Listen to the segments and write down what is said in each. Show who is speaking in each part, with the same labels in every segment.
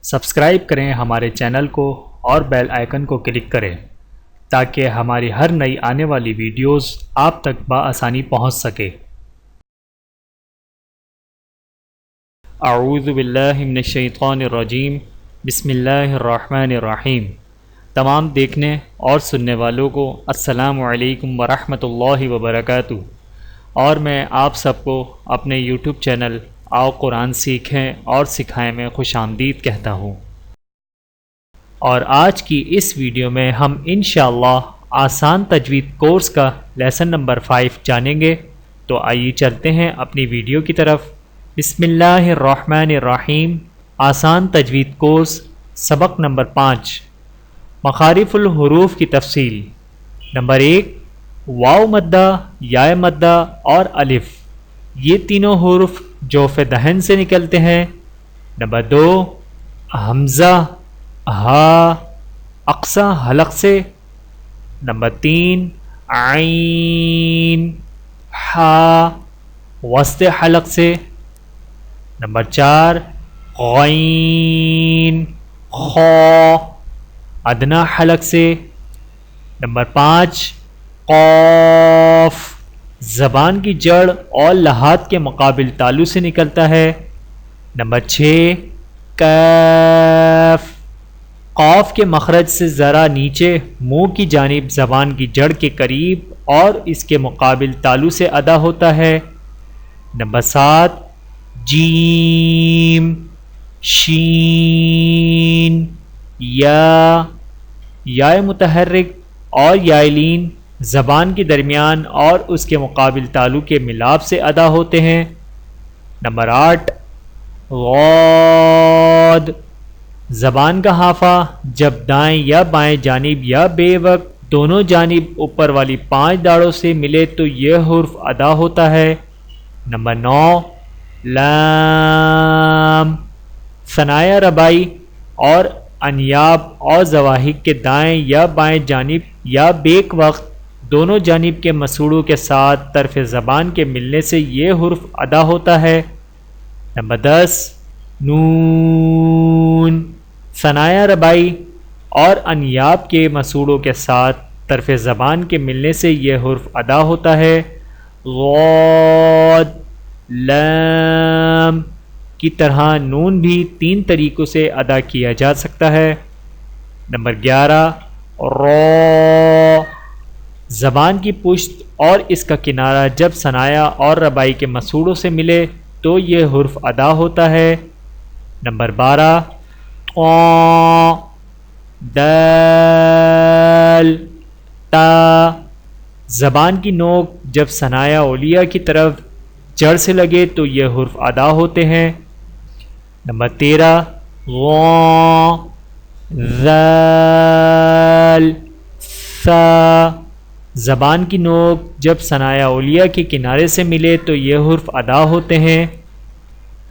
Speaker 1: Subscribe کریں ہمارے channel کو اور بیل آئیکن کو کلک کریں تاکہ ہماری ہر نئی آنے والی ویڈیوز آپ تک بآسانی پہنچ سکے۔ اعوذ باللہ من الشیطان الرجیم، بسم اللہ الرحمن الرحیم۔ تمام دیکھنے اور سننے والوں کو السلام علیکم ورحمۃ اللہ وبرکاتہ، اور میں آپ سب کو اپنے یوٹیوب چینل آؤ قرآن سیکھیں اور سکھائیں میں خوش آمدید کہتا ہوں۔ اور آج کی اس ویڈیو میں ہم انشاءاللہ آسان تجوید کورس کا لیسن نمبر 5 جانیں گے۔ تو آئیے چلتے ہیں اپنی ویڈیو کی طرف۔ بسم اللہ الرحمن الرحیم۔ آسان تجوید کورس سبق نمبر 5، مخارف الحروف کی تفصیل۔ نمبر 1، واو مدہ، یا مدہ اور الف، یہ تینوں حروف جوف دہن سے نکلتے ہیں۔ نمبر 2، حمزہ، ہا، اقصی حلق سے۔ نمبر 3، عین، ہا، وسط حلق سے۔ نمبر 4، غین، خا، ادنی حلق سے۔ نمبر 5، قاف، زبان کی جڑ اور لحاظ کے مقابل تالو سے نکلتا ہے۔ نمبر 6، کاف، قاف کے مخرج سے ذرا نیچے منہ کی جانب زبان کی جڑ کے قریب اور اس کے مقابل تالو سے ادا ہوتا ہے۔ نمبر 7، جیم، شین، یا متحرک اور یائلین زبان کے درمیان اور اس کے مقابل تالو کے ملاپ سے ادا ہوتے ہیں۔ نمبر 8، غاد، زبان کا ہافہ جب دائیں یا بائیں جانب یا بے وقت دونوں جانب اوپر والی 5 داڑوں سے ملے تو یہ حرف ادا ہوتا ہے۔ نمبر 9، لام، ثنایا ربائی اور انیاب اور زواہق کے دائیں یا بائیں جانب یا بیک وقت دونوں جانب کے مسوڑوں کے ساتھ طرف زبان کے ملنے سے یہ حرف ادا ہوتا ہے۔ نمبر 10، نون، ثنایا ربائی اور انیاب کے مسوڑوں کے ساتھ طرف زبان کے ملنے سے یہ حرف ادا ہوتا ہے۔ غاد، لام کی طرح نون بھی 3 طریقوں سے ادا کیا جا سکتا ہے۔ نمبر 11، را، زبان کی پشت اور اس کا کنارہ جب ثنایا اور ربائی کے مسوڑوں سے ملے تو یہ حرف ادا ہوتا ہے۔ نمبر 12، طا، دال، تا، زبان کی نوک جب ثنایا اولیہ کی طرف جڑ سے لگے تو یہ حرف ادا ہوتے ہیں۔ نمبر 13، غا، ذال، ثا، زبان کی نوک جب ثنایا اولیہ کے کنارے سے ملے تو یہ حرف ادا ہوتے ہیں۔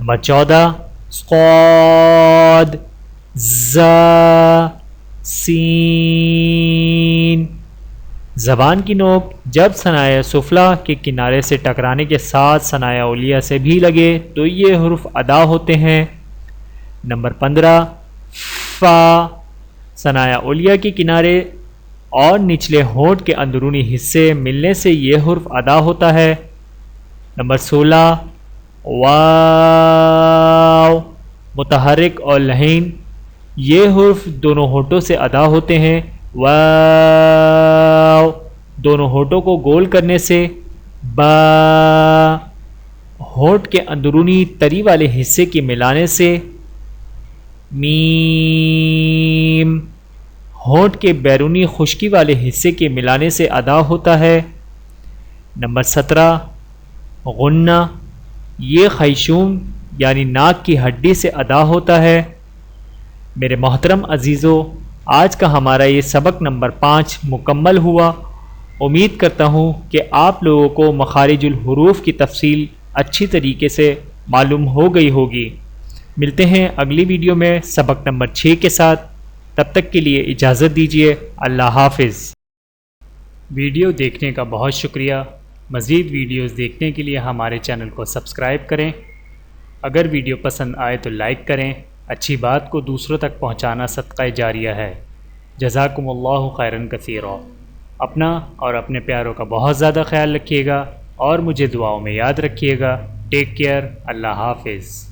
Speaker 1: نمبر 14، صاد، زا، سین، زبان کی نوک جب ثنایا سفلی کے کنارے سے ٹکرانے کے ساتھ ثنایا اولیہ سے بھی لگے تو یہ حرف ادا ہوتے ہیں۔ نمبر 15، فا، ثنایا اولیہ کے کنارے اور نچلے ہونٹ کے اندرونی حصے ملنے سے یہ حرف ادا ہوتا ہے۔ نمبر 16، واو، متحرک اور لحین، یہ حرف دونوں ہونٹوں سے ادا ہوتے ہیں۔ واو، دونوں ہونٹوں کو گول کرنے سے، با، ہونٹ کے اندرونی تری والے حصے کے ملانے سے، میم، ہونٹ کے بیرونی خشکی والے حصے کے ملانے سے ادا ہوتا ہے۔ نمبر 17، غنہ، یہ خیشوم یعنی ناک کی ہڈی سے ادا ہوتا ہے۔ میرے محترم عزیزو، آج کا ہمارا یہ سبق نمبر 5 مکمل ہوا۔ امید کرتا ہوں کہ آپ لوگوں کو مخارج الحروف کی تفصیل اچھی طریقے سے معلوم ہو گئی ہوگی۔ ملتے ہیں اگلی ویڈیو میں سبق نمبر 6 کے ساتھ۔ تب تک کے لیے اجازت دیجیے۔ اللہ حافظ۔ ویڈیو دیکھنے کا بہت شکریہ۔ مزید ویڈیوز دیکھنے کے لیے ہمارے چینل کو سبسکرائب کریں۔ اگر ویڈیو پسند آئے تو لائک کریں اچھی بات کو دوسروں تک پہنچانا صدقہ جاریہ ہے۔ جزاکم اللہ خیرا کثیرا۔ اپنا اور اپنے پیاروں کا بہت زیادہ خیال رکھیے گا اور مجھے دعاؤں میں یاد رکھیے گا۔ Take care. اللہ حافظ۔